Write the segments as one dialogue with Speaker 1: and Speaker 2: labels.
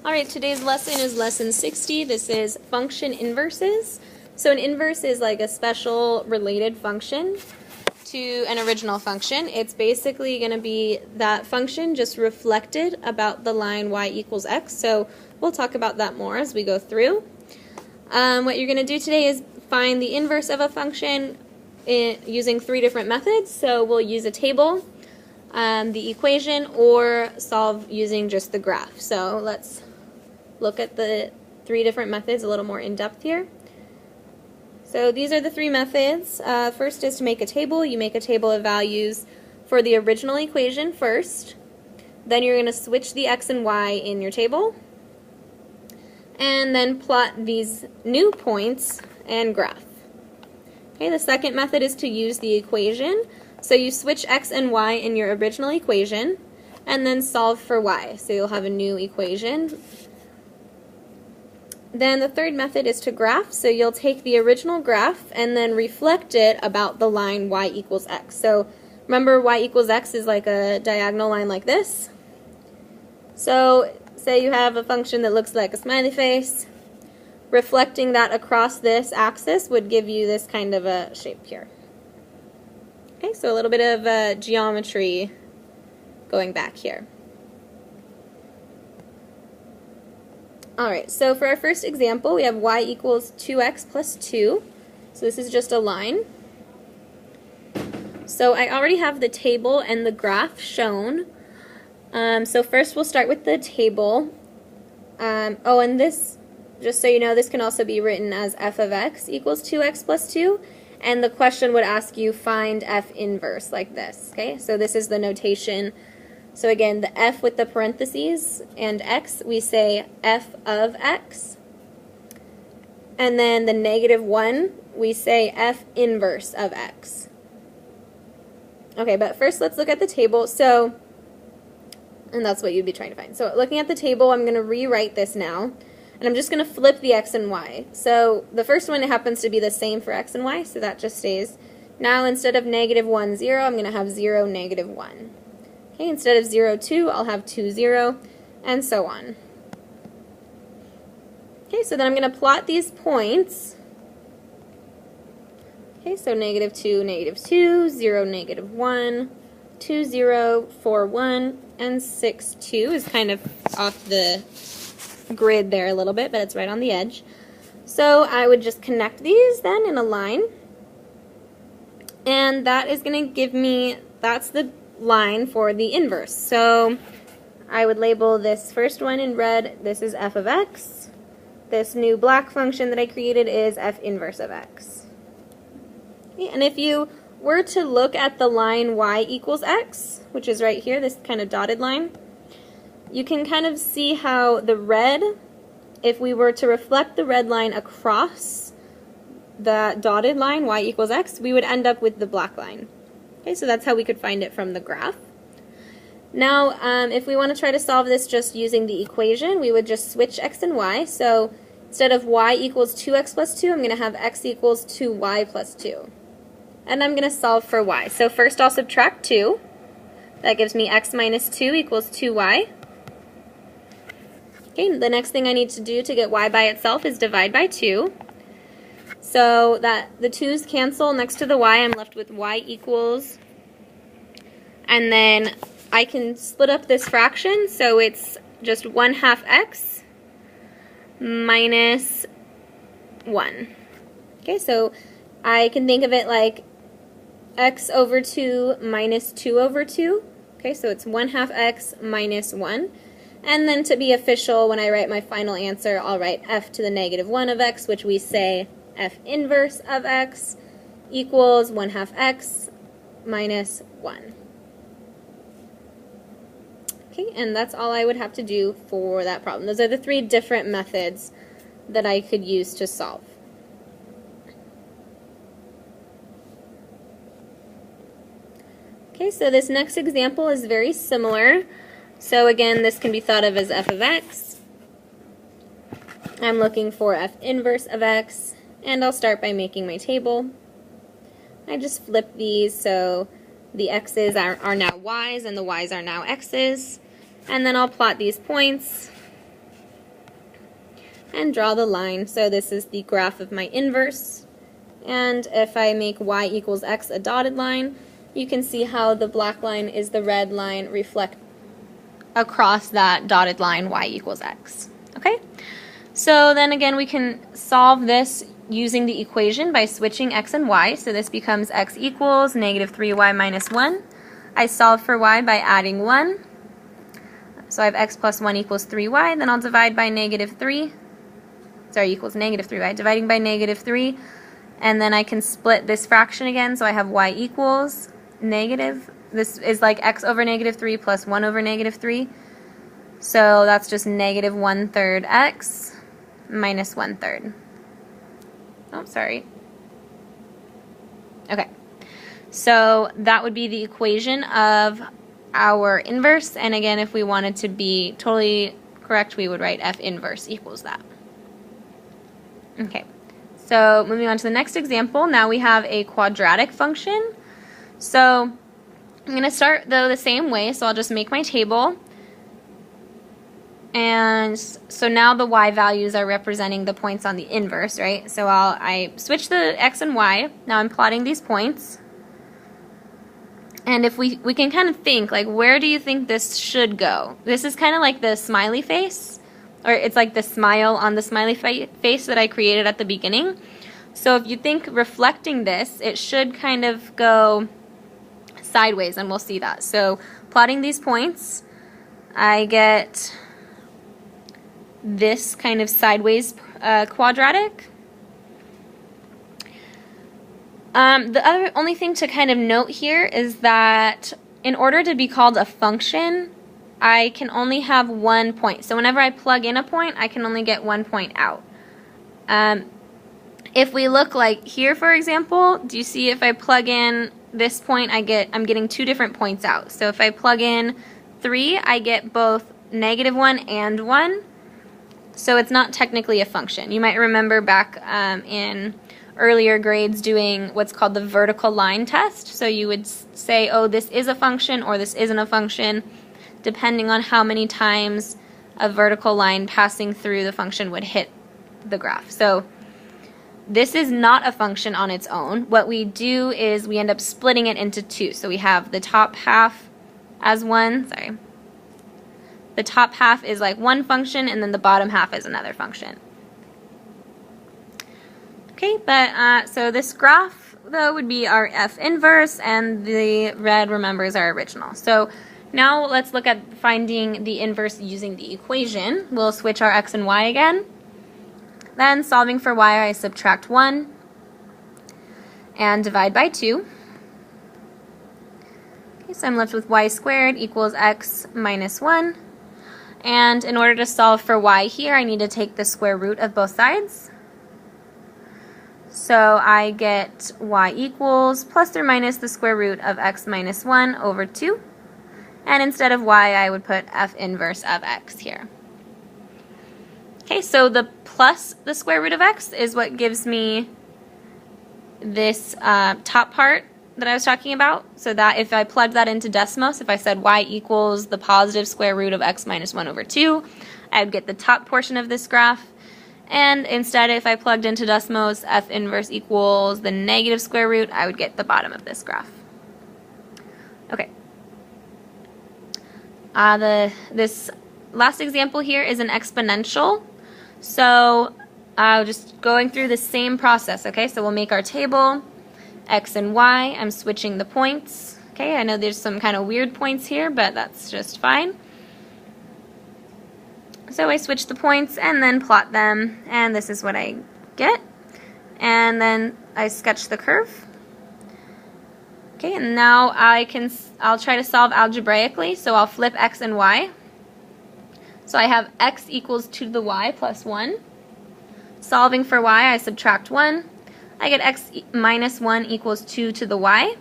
Speaker 1: Alright, today's lesson is lesson 60. This is function inverses. So an inverse is like a special related function to an original function. It's basically going to be that function just reflected about the line y equals x. So we'll talk about that more as we go through. What you're going to do today is find the inverse of a function using three different methods. So we'll use a table, the equation, or solve using just the graph. So let's look at the three different methods a little more in depth here. So these are the three methods. First is to make a table. You make a table of values for the original equation first. Then you're going to switch the x and y in your table. And then plot these new points and graph. Okay, the second method is to use the equation. So you switch x and y in your original equation and then solve for y. So you'll have a new equation. Then the third method is to graph. So you'll take the original graph and then reflect it about the line y equals x. So remember, y equals x is like a diagonal line like this. So say you have a function that looks like a smiley face. Reflecting that across this axis would give you this kind of a shape here. Okay, so a little bit of geometry going back here. Alright, so for our first example, we have y equals 2x plus 2. So this is just a line. So I already have the table and the graph shown. So first we'll start with the table. And this, just so you know, this can also be written as f of x equals 2x plus 2. And the question would ask you find f inverse like this. Okay, so this is the notation. So again, the f with the parentheses and x, we say f of x. And then the -1, we say f inverse of x. Okay, but first let's look at the table. So, and that's what you'd be trying to find. So looking at the table, I'm going to rewrite this now. And I'm just going to flip the x and y. So the first one happens to be the same for x and y, so that just stays. Now instead of -1, 0, I'm going to have 0, -1. Okay, instead of 0, 2, I'll have 2, 0, and so on. Okay, so then I'm going to plot these points. Okay, so -2, -2, 0, -1, 2, 0, 4, 1, and 6, 2 is kind of off the grid there a little bit, but it's right on the edge. So I would just connect these then in a line. And that is going to give me, that's the line for the inverse. So I would label this first one in red. This is f of x. This new black function that I created is f inverse of x. Okay, and if you were to look at the line y equals x, which is right here, this kind of dotted line, you can kind of see how the red, if we were to reflect the red line across the dotted line, y equals x, we would end up with the black line. Okay, so that's how we could find it from the graph. Now, if we want to try to solve this just using the equation, we would just switch x and y. So instead of y equals 2x plus 2, I'm going to have x equals 2y plus 2. And I'm going to solve for y. So first I'll subtract 2. That gives me x minus 2 equals 2y. Okay, the next thing I need to do to get y by itself is divide by 2. So that the 2's cancel next to the y, I'm left with y equals, and then I can split up this fraction, so it's just 1/2 x minus 1. Okay, so I can think of it like x over 2 minus 2 over 2. Okay, so it's 1/2 x minus 1. And then to be official, when I write my final answer, I'll write f to the -1 of x, which we say f inverse of x equals 1/2 x minus 1. Okay, and that's all I would have to do for that problem. Those are the three different methods that I could use to solve. Okay, so this next example is very similar. So again, this can be thought of as f of x. I'm looking for f inverse of x. And I'll start by making my table. I just flip these so the x's are now y's and the y's are now x's. And then I'll plot these points. and draw the line. So this is the graph of my inverse. And if I make y equals x a dotted line, you can see how the black line is the red line reflect across that dotted line y equals x. Okay? So then again, we can solve this using the equation by switching x and y. So this becomes x equals negative 3y minus 1. I solve for y by adding 1. So I have x plus 1 equals 3y. Then I'll divide by negative 3. Sorry, equals negative 3y. Dividing by negative 3. And then I can split this fraction again. So I have y equals negative. This is like x over negative 3 plus 1 over negative 3. So that's just negative 1/3 x minus 1/3. Oh, sorry. Okay. So that would be the equation of our inverse. And again, if we wanted to be totally correct, we would write f inverse equals that. Okay. So moving on to the next example, now we have a quadratic function. So I'm going to start, though, the same way. So I'll just make my table. And so now the y values are representing the points on the inverse, right? So I switch the x and y. Now I'm plotting these points. And if we can kind of think, like, where do you think this should go? This is kind of like the smiley face, or it's like the smile on the smiley face that I created at the beginning. So if you think reflecting this, it should kind of go sideways, and we'll see that. So plotting these points, I get this kind of sideways quadratic. The only thing to kind of note here is that in order to be called a function, I can only have 1 point. So whenever I plug in a point, I can only get 1 point out. If we look like here, for example, do you see if I plug in this point, I'm getting 2 different points out. So if I plug in 3, I get both negative 1 and 1. So it's not technically a function. You might remember back in earlier grades doing what's called the vertical line test. So you would say, oh, this is a function or this isn't a function, depending on how many times a vertical line passing through the function would hit the graph. So this is not a function on its own. What we do is we end up splitting it into 2. So we have the top half as one, the top half is like one function, and then the bottom half is another function. Okay, but so this graph, though, would be our f inverse, and the red, remember, is our original. So now let's look at finding the inverse using the equation. We'll switch our x and y again. Then solving for y, I subtract 1 and divide by 2. Okay, so I'm left with y squared equals x minus 1. And in order to solve for y here, I need to take the square root of both sides. So I get y equals plus or minus the square root of x minus 1 over 2. And instead of y, I would put f inverse of x here. Okay, so the plus the square root of x is what gives me this top part that I was talking about. So that if I plug that into Desmos, if I said y equals the positive square root of x minus 1 over 2, I would get the top portion of this graph. And instead, if I plugged into Desmos f inverse equals the negative square root, I would get the bottom of this graph. Okay. This last example here is an exponential. So just going through the same process, okay? So we'll make our table, x and y. I'm switching the points. Okay, I know there's some kind of weird points here, but that's just fine. So I switch the points and then plot them, and this is what I get. And then I sketch the curve. Okay, and now I'll try to solve algebraically. So I'll flip x and y. So I have x equals 2 to the y plus 1. Solving for y, I subtract 1. I get x minus 1 equals 2 to the y.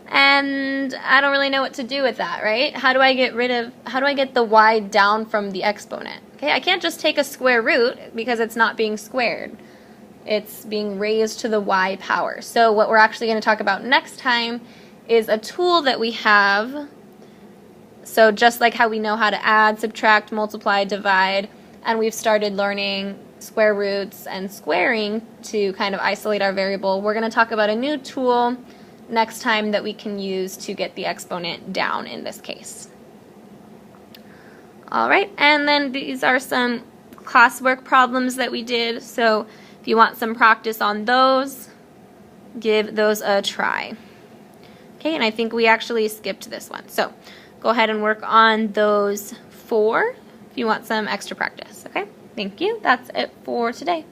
Speaker 1: And I don't really know what to do with that, right? How do I get the y down from the exponent? Okay, I can't just take a square root because it's not being squared. It's being raised to the y power. So what we're actually going to talk about next time is a tool that we have. So just like how we know how to add, subtract, multiply, divide, and we've started learning square roots and squaring to kind of isolate our variable. We're going to talk about a new tool next time that we can use to get the exponent down in this case. Alright, and then these are some classwork problems that we did, so if you want some practice on those, give those a try. Okay, and I think we actually skipped this one, so go ahead and work on those 4 if you want some extra practice. Okay, thank you. That's it for today.